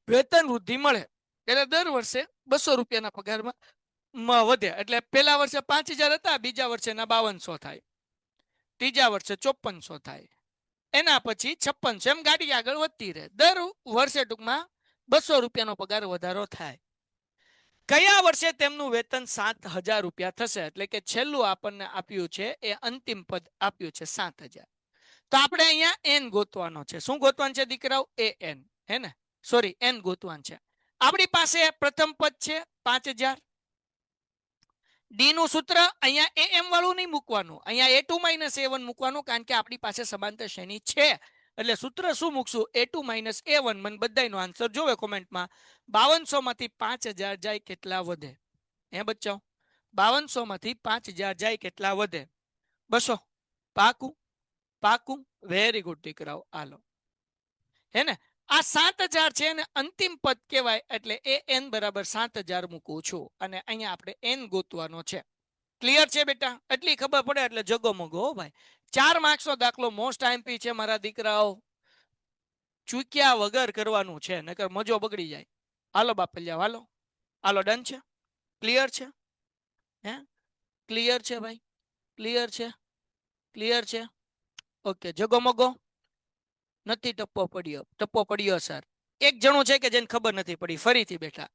વેતન વૃદ્ધિ મળે, એટલે દર વર્ષે 200 રૂપિયાના પગારમાં વધે. એટલે પહેલા વર્ષે 5,000 હતા, બીજા વર્ષે 5200 થાય, ત્રીજા વર્ષે 5400 થાય, એના પછી 5600, એમ ગાડી આગળ વધતી રહે. દર વર્ષે ટૂંકમાં 200 રૂપિયાનો પગાર વધારો થાય. કયા વર્ષે તેમનું વેતન 7,000 રૂપિયા થશે? એટલે કે છેલ્લું આપણને આપ્યું છે એ અંતિમ પદ આપ્યું છે 7,000. તો આપણે અહીંયા એન ગોતવાનો છે. શું ગોતવાનું છે દીકરાઓ? એ એન, હે ને? સોરી, એન ગોતવાનું છે. આપણી પાસે પ્રથમ પદ છે 5,000. ડી નું સૂત્ર અહીંયા એ એમ વાળું નહીં મૂકવાનું, અહીંયા A2 - A1 મૂકવાનું, કારણ કે આપણી પાસે સમાંતર શ્રેણી છે. એટલે સૂત્ર શું મૂકશું? A2 - A1. મને બધાનો આન્સર જોવે કોમેન્ટમાં. 5200 માંથી 5,000 જાય કેટલા વધે? હે બચ્ચાઓ? 5200 માંથી 5,000 જાય કેટલા વધે? 200. પાકું? પાકું? વેરી ગુડ દીકરાઓ. હાલો, હે ને? આ 7,000 છે ને અંતિમ પદ કહેવાય, એટલે એ એન બરાબર 7,000 મૂકું છું અને અહીંયા આપણે એન ગોતવાનો છે. ક્લિયર છે બેટા? એટલી ખબર પડે એટલે જગો મગો હો ભાઈ. 4 માર્ક્સનો દાખલો મોસ્ટ આઈએમપી છે મારા દીકરાઓ, ચૂક્યા વગર કરવાનું છે, નકર મજો બગડી જાય. હાલો બાપલિયા, હાલો હાલો. ડન છે? ક્લિયર છે? હે ક્લિયર છે ભાઈ? ક્લિયર છે? ક્લિયર છે? ઓકે. જગો મગો નથી? ટપ્પો પડ્યો સર. એક જણો છે કે જેને ખબર નથી પડી. ફરીથી બેઠા.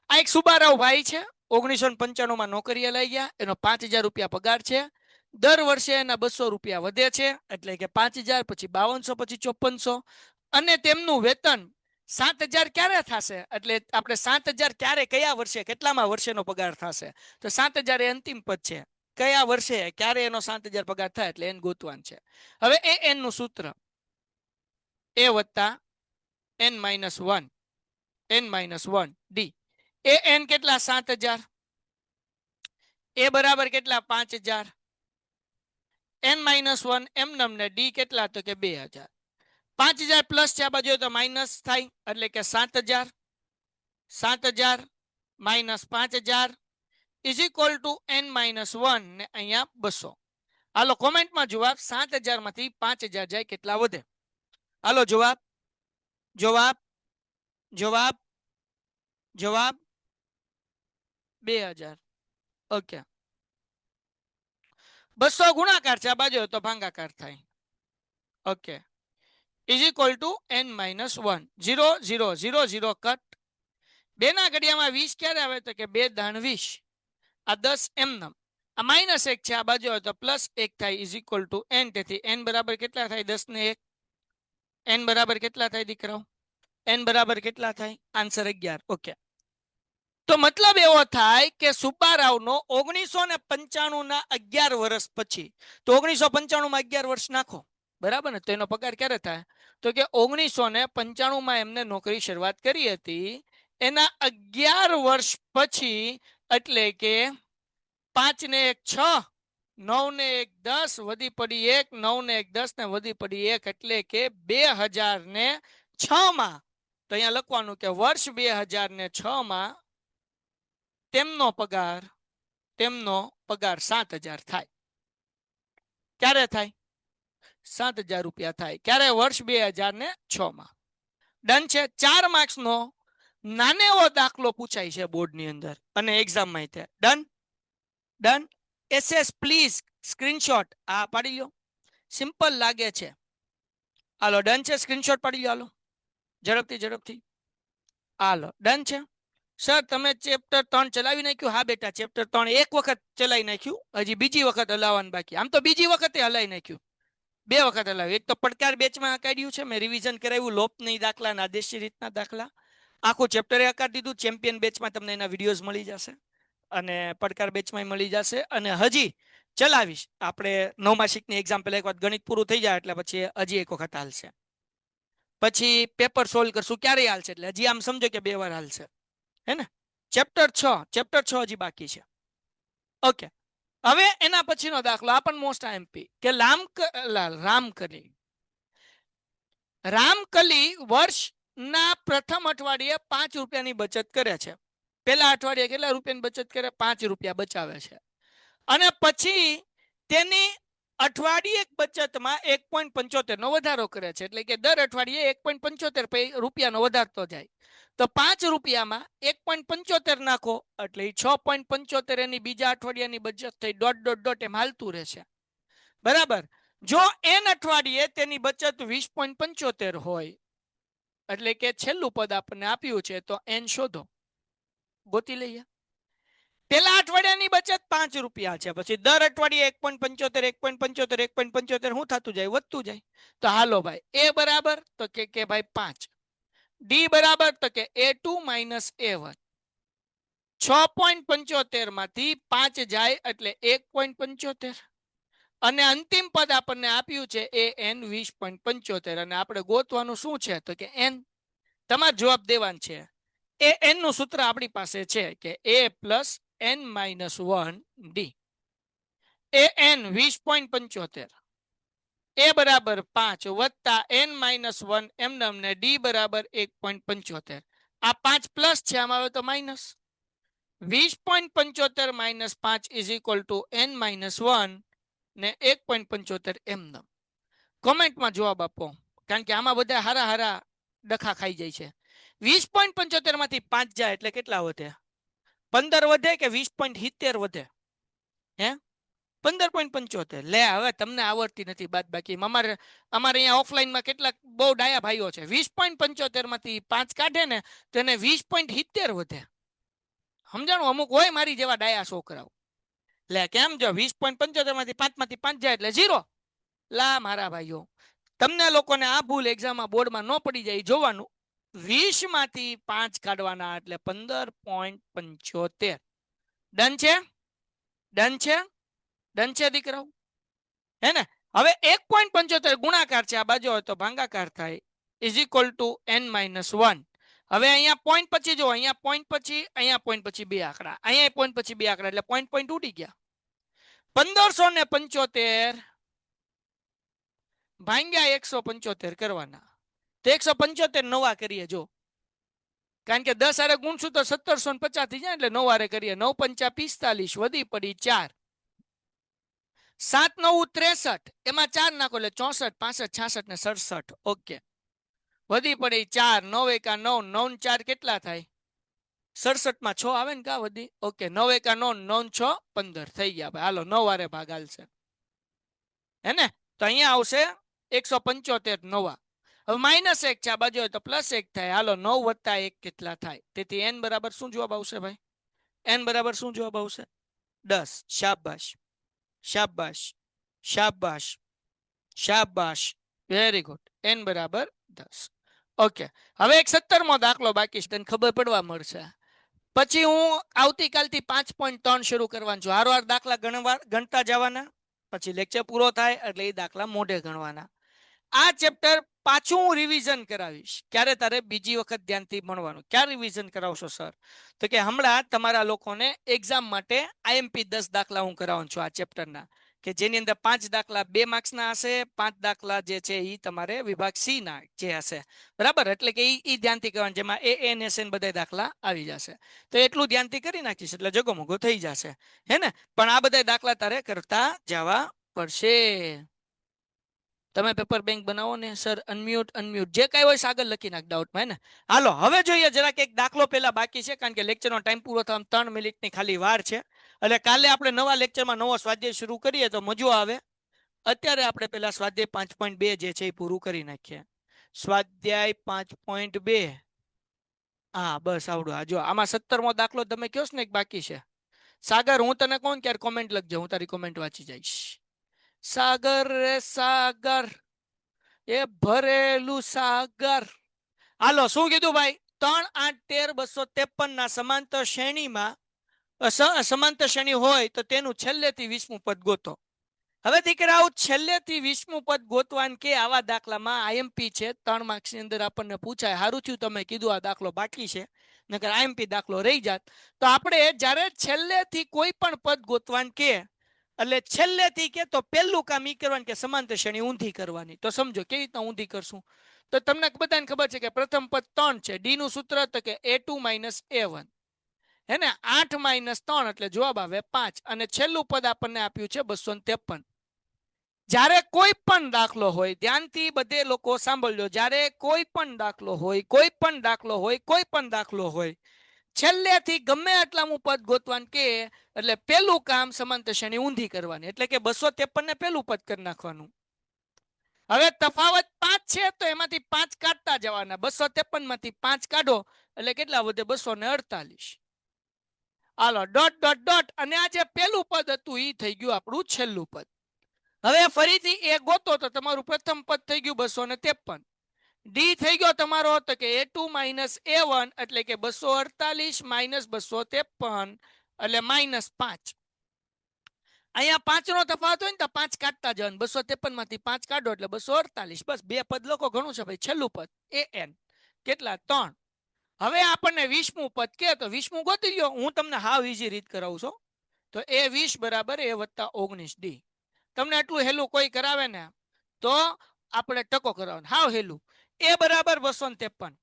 આ એક સુબારાવ ભાઈ છે, 1995માં નોકરીએ લઈ ગયા, એનો 5,000 રૂપિયા પગાર છે. દર વર્ષે એના 200 રૂપિયા વધે છે, એટલે કે 5,000, પછી 5200, પછી 5400, અને તેમનું વેતન 7,000 ક્યારે થશે? એટલે આપણે 7,000 ક્યારે, કયા વર્ષે, કેટલામાં વર્ષેનો પગાર થશે? તો 7,000 એ અંતિમ પદ છે. કયા વર્ષે ક્યારે એનો 7,000 પગાર થાય? એટલે એન ગોતવાન છે. હવે એ એન નું સૂત્ર A વત્તા n-1, n-1 D. A N કેટલા? 7,000. એ બરાબર કેટલા? 5,000. n-1 એમ ને ડી કેટલા? તો કે 2,000. 5,000 પ્લસ છે આ બાજુ તો માઇનસ થાય, એટલે કે 7,000. 7,000 minus 5,000 is equal to n-1 ને અહીંયા 200. હાલો કોમેન્ટમાં જવાબ. 7,000 માંથી 5,000 જાય કેટલા વધે? હાલો જવાબ, જવાબ, જવાબ, જવાબ 2,000. ઓકે. 200 ગુણાકાર છે આ બાજુ તો ભાંગાકાર થાય. Okay. Is equal to n-1. 0 0 0 0 cut. 2 ના ઘડિયામાં 20 ક્યારે આવે? તો કે 2 દાણ 20. આ 10 એમનમ. આ -1 છે આ બાજુ તો +1 થાય, ઇઝ ઇક્વલ ટુ n. તેથી n બરાબર કેટલા થાય? 10 ને 1. n બરાબર કેટલા થાય દીકરાઓ? n બરાબર કેટલા થાય? આન્સર 11. ઓકે. તો મતલબ એવો થાય કે સુબ્બારાવનો 1995 ના 11 વર્ષ પછી, તો 1995 માં 11 વર્ષ નાખો, બરાબર ને? તો એનો પગાર ક્યારે થાય? તો કે 1995 માં એમને નોકરી શરૂઆત કરી હતી, એના 11 વર્ષ પછી, એટલે કે 5 ને 1 6, 9 ને 1 10, વધી પડી 1, 9 ને 1 10 ને વધી પડી 1, એટલે કે 2006 માં, તો અહીંયા લખવાનું કે વર્ષ 2006 માં તેમનો પગાર 7,000 થાય. ક્યારે થાય? 7,000 રૂપિયા થાય. ક્યારે? વર્ષ 2006 માં. ડન છે. 4 માર્ક્સ નો નાનો એવો દાખલો પૂછાય છે બોર્ડ ની અંદર અને એક્ઝામ માં. Done done. SS please screenshot આ પાડી લો. સિમ્પલ લાગે છે. હાલો ડન છે. સ્ક્રીનશોટ પાડી લો. હાલો ઝડપથી. હાલો ડન છે. સર તમે ચેપ્ટર 3 ચલાવી નાખ્યું? હા બેટા, ચેપ્ટર 3 એક વખત ચલાવી નાખ્યું, હજી બીજી વખત હલાવવાનું બાકી. આમ તો બીજી વખતે હલાવી નાખ્યું, 2 વખત હલાવ્યું. એક તો પડકાર બેચમાં કાઢ્યું છે, મેં રિવિઝન કરાવ્યું, લોપની દાખલા, આદેશી રીતના દાખલા, આખું ચેપ્ટર આકાર દીધું. ચેમ્પિયન બેચમાં તમને એના વિડીયોઝ મળી જશે અને પડકાર બેચમાં મળી જશે. અને હજી ચલાવીશ. આપણે 9મા શીખની એક્ઝામ પહેલા એક વખત ગણિત પૂરું થઈ જાય એટલે પછી હજી એક વખત હાલશે. પછી પેપર સોલ્વ કરશું, ક્યારે હાલશે? એટલે હજી આમ સમજો કે 2 વાર હાલશે, હે ને? ચેપ્ટર 6 હજી બાકી છે. ઓકે, હવે એના પછીનો દાખલો આ પણ મોસ્ટ આઈએમપી કે રામકલી વર્ષના પ્રથમ અઠવાડિયે 5 રૂપિયાની બચત કરે છે. પહેલા અઠવાડિયે કેટલા રૂપિયાની બચત કરે? 5 રૂપિયા બચાવે છે. અને પછી તેની અઠવાડિયે બચતમાં 1.75 નો વધારો કરે છે, એટલે કે દર અઠવાડિયે 1.75 રૂપિયાનો વધારતો જાય. તો 5 રૂપિયામાં 1.75 નાખો એટલે 6.75 એની બીજા અઠવાડિયાની બચત થઈ. ડોટ એમ હાલતું રહેશે, બરાબર. જો એન અઠવાડિયે તેની બચત 20.75 હોય, એટલે કે છેલ્લું પદ આપણને આપ્યું છે, તો એન શોધો, ગોતી લઈએ. પેલા અઠવાડિયાની બચત 5 રૂપિયા છે, પછી દર અઠવાડિયે 1.75 શું થતું જાય? વધતું જાય. તો હાલો ભાઈ, એ બરાબર, તો કે ભાઈ 5. ડી બરાબર, તો કે A2 માઇનસ A1. 6.75 માંથી 5 જાય એટલે 1.75, અને અંતિમ પદ આપણને આપ્યું છે એ n 20.75, અને આપણે ગોતવાનું શું છે? તો કે n. તમારે જવાબ દેવાનું છે. એ n નું સૂત્ર આપણી પાસે છે કે a plus n minus 1 D. A n 20.75, એ બરાબર 5 વત્તા n માઇનસ 1 એમ ને ડી બરાબર 1.75. આ 5 પ્લસ છે, આમાં આવે તો minus. 20.75 minus 5 is equal to n minus 1 ને 1.75 એમ. કોમેન્ટમાં જવાબ આપો, કારણ કે આમાં બધા હારા ડખા ખાઈ જાય છે. 20.75 માંથી 5 જાય એટલે કેટલા વધે? 15 વધે કે 20.70 વધે? હે, 15.75. લે, હવે તમને આવડતી નથી બાદ બાકી. અમારે અહીંયા ઓફલાઈનમાં કેટલાક બહુ ડાયા ભાઈઓ છે, 20.75 માંથી 5 કાઢે ને તો એને 20.70 વધે. સમજાણું? અમુક હોય મારી જેવા ડાયા છોકરાઓ. લે કેમ? જો 20.75 માંથી 5 માંથી 5 જાય એટલે 0. લા મારા ભાઈઓ, તમને લોકોને આ ભૂલ એક્ઝામમાં બોર્ડમાં ન પડી જાય જોવાનું. 20 માંથી 5 કાઢવાના એટલે 15.75. ડન છે? ડન છે? ડન છે દીકરાઓ, હે ને? હવે 1.75 ગુણાકાર છે, આ બાજુ હોય તો ભાંગાકાર થાય, is equal to n minus 1. હવે અહીંયા પોઈન્ટ પછી જો, અહીંયા પોઈન્ટ પછી, અહીંયા પોઈન્ટ પછી 2 આંકડા, અહીંયા પોઈન્ટ પછી 2 આંકડા, એટલે પોઈન્ટ ઉડી ગયા. 1575 ભાંગ્યા 175 કરવાના. તો 175 નવા કરીએ જો, કારણ કે 10 હારે ગુણશું તો 1750 થઈ જાય, એટલે 9 હારે કરીએ. 9 પંચા 45, વધી પડી 4. 7 9 63, એમાં 4 નાખો એટલે 64 65 66 ને 67. ઓકે, વધી પડી 4. 9 એકા 9, 9 4 કેટલા થાય? 67 માં 6 આવે ને, કા વધી? ઓકે, 9 એકા 9, 9 6 15 થઈ ગયા ભાઈ. હાલો 9 હારે ભાગ હાલશે, હે ને? તો અહીંયા આવશે 175 નવા. હવે માઇનસ 1 છે, આ બાજુ હોય તો પ્લસ 1 થાય. હાલો 9 વત્તા 1 કેટલા થાય? તેથી n બરાબર શું જવાબ આવશે ભાઈ? n બરાબર શું જવાબ આવશે? 10. શાબાશ શાબાશ શાબાશ શાબાશ, વેરી ગુડ. n બરાબર 10. ઓકે, હવે એક 17મો દાખલો બાકી છે, તને ખબર પડવા મળશે. પછી હું આવતીકાલથી 5.3 શરૂ કરવાનું છું. હારવાર દાખલા ગણતા જવાના, પછી લેક્ચર પૂરો થાય એટલે એ દાખલા મોઢે ગણવાના. આ ચેપ્ટર પાછું હું રિવિઝન કરાવીશ. ક્યારે? તારે બીજી વખત ધ્યાનથી ભણવાનું. ક્યારે રિવિઝન કરાવશો સર? તો કે હમણાં તમારા લોકોને એક્ઝામ માટે આઈએમપી 10 દાખલા હું કરાવું છું આ ચેપ્ટરના, કે જેની અંદર 5 દાખલા 2 માર્ક્સના હશે, 5 દાખલા જે છે એ તમારે વિભાગ સી ના જે હશે, બરાબર? એટલે કે એ ધ્યાનથી કરવાનું, જેમાં એએનએસએન બધા દાખલા આવી જશે. તો એટલું ધ્યાનથી કરી નાખીશ એટલે જગોમગો થઈ જશે, હે ને? પણ આ બધા દાખલા તારે કરતા જવા પડશે. તમે પેપર બેંક બનાવો ને સર, અનમ્યુટ જે કઈ હોય આગળ લખી નાખ ડાઉટમાં, હે ને? હાલો હવે જોઈએ જરાક એક દાખલો પેલા બાકી છે, કારણ કે લેક્ચરનો ટાઈમ પૂરો થવા 3 મિનિટની ખાલી વાર છે. એટલે કાલે આપણે નવા લેક્ચરમાં નવો સ્વાધ્યાય શરૂ કરીએ તો મજો આવે. અત્યારે આપણે પેલા સ્વાધ્યાય 5.2 જે છે એ પૂરું કરી નાખીએ. સ્વાધ્યાય 5.2. હા બસ આવડું. આ જો આમાં 17મો દાખલો તમે કહો છો ને એક બાકી છે. સાગર, હું તને કોણ ક્યારે કોમેન્ટ લખજો, હું તારી કોમેન્ટ વાંચી જઈશ. સાગર રે સાગર, એ ભરેલું સાગર. હાલો શું કીધું ભાઈ? 3, 8, 13, 253 ના સમાંતર શ્રેણીમાં સમાંતર શ્રેણી હોય તો તેનું છેલ્લેથી 20મું પદ ગોતો. હવે દીકરાઓ છેલ્લેથી 20મું પદ ગોતવાન કે આવા દાખલામાં આઈએમપી છે, 3 માર્ક્સની અંદર આપણને પૂછાય. સારું થયું તમે કીધું આ દાખલો બાકી છે, નકર આઈએમપી દાખલો રહી જાત. તો આપણે જ્યારે છેલ્લેથી કોઈ પણ પદ ગોતવાન કે, એટલે છેલ્લેથી કે તો પહેલું કામ ઈ કરવાનું કે સમાંતર શ્રેણી ઊંધી કરવાની. તો સમજો કેવી રીતના ઊંધી કરશું. તો તમને બધાને ખબર છે કે પ્રથમ પદ 3 છે, ડી નું સૂત્ર તો કે a2 - a1, હે ને? 8 - 3 એટલે જવાબ આવે 5, અને છેલ્લું પદ આપણને આપ્યું છે 253. જ્યારે કોઈ પણ દાખલો હોય, ધ્યાનથી બધે લોકો સાંભળજો, જ્યારે કોઈ પણ દાખલો હોય, કોઈ પણ દાખલો હોય, કોઈ પણ દાખલો હોય, છેલ્લેથી ગમે આટલાનું પદ ગોતવાનું કે એટલે પેલું કામ સમાંતર શ્રેણી ઊંધી કરવાની, એટલે કે 253 ને પેલું પદ કરી નાખવાનું. હવે તફાવત 5 છે તો એમાંથી 5 કાઢતા જવાના. 253 માંથી 5 કાઢો એટલે કેટલા વધે? 248. હાલો ડોટ ડોટ ડોટ, અને આ જે પેલું પદ હતું એ થઈ ગયું આપણું છેલ્લું પદ. હવે ફરીથી એ ગોતો તો તમારું પ્રથમ પદ થઈ ગયું 253. ડી થઈ ગયો તમારો તો કે a2 - a1 એટલે કે 248 - 253 એટલે -5. અહીંયા 5 નો તફાવત હોય ને તો 5 કાઢતા જવાનું. 253 માંથી 5 કાઢો એટલે 248. બસ 2 પદ લોકો ઘણું છે ભાઈ. છેલ્લું પદ an કેટલા? 3. હવે આપણને 20મું પદ કે તો 20મું ગોતી લ્યો. હું તમને હાવ ઈઝી રીત કરાવું છું. તો a20 બરાબર a + 19 ડી. તમને એટલું હેલું કોઈ કરાવે ને તો આપણે ટકો કરાવવાનો, હાવ હેલું. a બરાબર 253,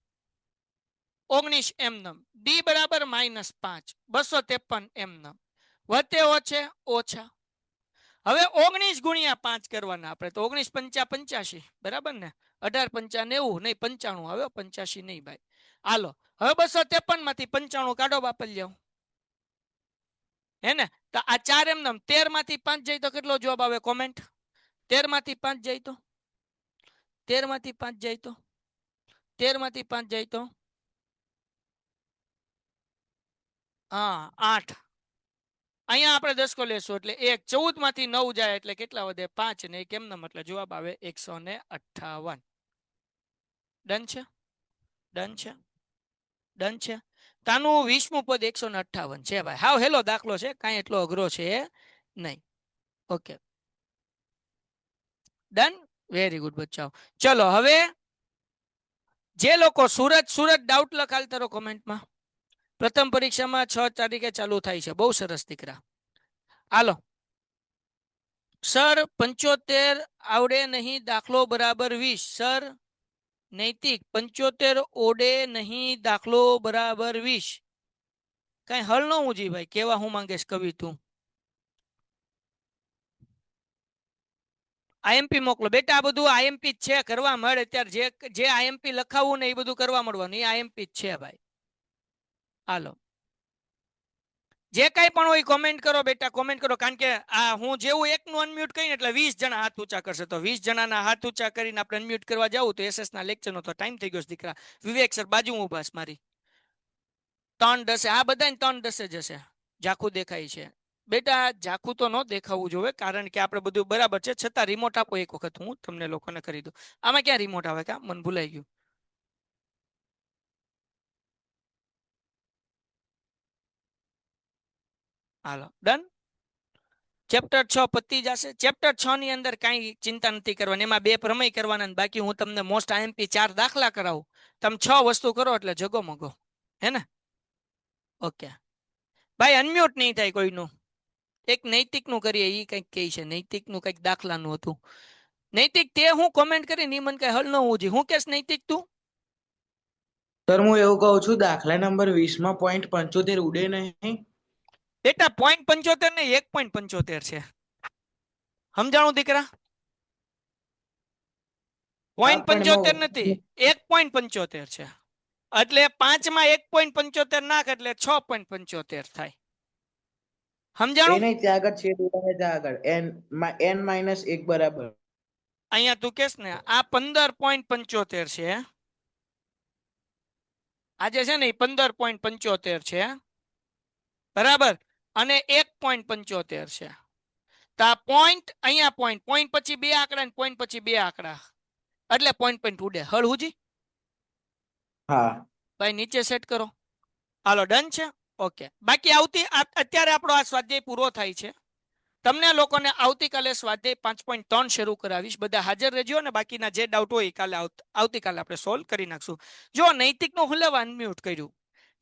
19 એમનેમ, ડી બરાબર -5, 253 એમનેમ, વધે ઓછે ઓછા. હવે 19 × 5 કરવાના આપણે, તો 19 × 5 = 85, બરાબર ને? 18 × 5 = 90, નહીં 95, હવે 85 નહીં ભાઈ. હાલો હવે 253 માંથી 95 કાઢો બાપલ્યો, હે ને? તો આ 4 એમનેમ. 13 માંથી 5 જાય તો કેટલો જવાબ આવે? કોમેન્ટ. 13 માંથી 5 જાય તો, 13 માંથી 5 જાય તો, 13 માંથી 5 જાય તો, હા 8. અહીંયા આપણે 10 લેશું એટલે 1. 14 માંથી 9 જાય એટલે કેટલા વધે? 5, ને 1 એમનેમ એટલે જવાબ આવે 158. ડન છે? ડન છે? ડન છે? તાનું 20મું પદ 158 છે ભાઈ. હાવ હેલો દાખલો છે, કાંઈ એટલો અઘરો છે નહીં. ઓકે ડન, વેરી ગુડ બચ્ચાઓ. ચલો હવે જે લોકો સુરત ડાઉટ લખાલ તારો કોમેન્ટમાં. પ્રથમ પરીક્ષામાં 6 તારીખે ચાલુ થાય છે. બહુ સરસ દીકરા. હાલો સર 75 આવડે નહીં, દાખલો બરાબર 20. સર નૈતિક 75 ઓડે નહીં, દાખલો બરાબર 20. કઈ હલ ન ઉજી ભાઈ, કેવા હું માંગેશ કવિ તું? આઈએમપી મોકલો બેટા. આ બધું આઈએમપી જ છે, કરવા મળે ત્યારે જે આઈએમપી લખાવવું ને એ બધું કરવા મળવાનું. એ આઈએમપી જ છે ભાઈ. હાલો જે કઈ પણ હોય કોમેન્ટ કરો બેટા, કોમેન્ટ કરો. કારણ કે આ હું જેવું એકનું અનમ્યુટ કરીને એટલે 20 જણા હાથ ઊંચા કરશે. તો 20 જણાના હાથ ઊંચા કરીને આપણે અનમ્યુટ કરવા જવું તો એસએસ ના લેક્ચરનો તો ટાઈમ થઈ ગયો છે દીકરા. વિવેક સર બાજુ ઊભા છે મારી. 3 10. આ બધાને 3 10 જ હશે. ઝાખું દેખાય છે બેટા. ઝાખું તો ન દેખાવું જોઈએ, કારણ કે આપણે બધું બરાબર છે. છતાં રિમોટ આપો એક વખત, હું તમને લોકોને કરી દઉં. આમાં ક્યાં રિમોટ આવે? કા મને ભૂલાઈ ગયું. હાલો ડન. ચેપ્ટર 6 પતી જશે. ચેપ્ટર 6 ની અંદર કાંઈ ચિંતા નથી કરવાની, એમાં 2 પ્રમેય કરવાના અને બાકી હું તમને મોસ્ટ આઈએમપી 4 દાખલા કરાવું. તમે 6 વસ્તુ કરો એટલે જગો મગો, હે ને? ઓકે ભાઈ, અનમ્યુટ નહીં થાય કોઈનું. એક નૈતિક નું કરીએ, ઈ કંઈક કહે છે નૈતિક નું કંઈક દાખલાનું હતું. નૈતિક તે હું કોમેન્ટ કરી ની મને કઈ હલ ન હોવું જોઈએ. હું કેસ નૈતિક તું? સર હું એવું કહું છું દાખલા નંબર 20 માં 0.75 ઉડે નહીં. બેટા 0.75 ને 1.75 છે. સમજાણું દીકરા? હા, પણ 0.75 નથી, 1.75 છે. એટલે 5 માં 1.75 નાખ એટલે 6.75 થાય. એ સમજાણું? નહીં, ત્યાં આગળ છેદ ઉડાડે, ત્યાં આગળ n-1 બરાબર. અહીંયા તું કેસ ને આ 15.75 છે. આજે છે ને એ 15.75 છે, બરાબર, અને 1.75 છે. તો આ પોઈન્ટ, અહીંયા પોઈન્ટ, પોઈન્ટ પછી 2 આંકડા ને પોઈન્ટ પછી 2 આંકડા, એટલે પોઈન્ટ પોઈન્ટ ઉડે. હળ હુજી? હા ભાઈ નીચે સેટ કરો. હાલો ડન છે. ઓકે, બાકી આવતી અત્યારે આપણો આ સ્વાધ્યાય પૂરો થાય છે. તમને લોકોને આવતીકાલે સ્વાધ્યાય 5.3 શરૂ કરાવીશ. બધા હાજર રહેજો અને બાકીના જે ડાઉટ હોય કાલે આવતીકાલે આપણે સોલ્વ કરી નાખશું. જો નૈતિકનો હું લેવા અનમ્યુટ કર્યું,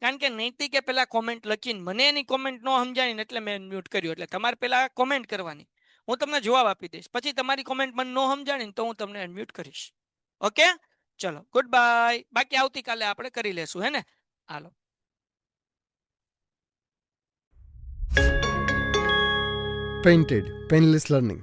કારણ કે નૈતિકે પેલા કોમેન્ટ લખીને મને એની કોમેન્ટ ન સમજાણી ને એટલે મેં અનમ્યુટ કર્યું. એટલે તમારે પેલા કોમેન્ટ કરવાની, હું તમને જવાબ આપી દઈશ. પછી તમારી કોમેન્ટ મને ન સમજાણી તો હું તમને અનમ્યુટ કરીશ. ઓકે ચલો, ગુડ બાય. બાકી આવતીકાલે આપણે કરી લેશું, હે ને? હાલો. Painted, Painless Learning.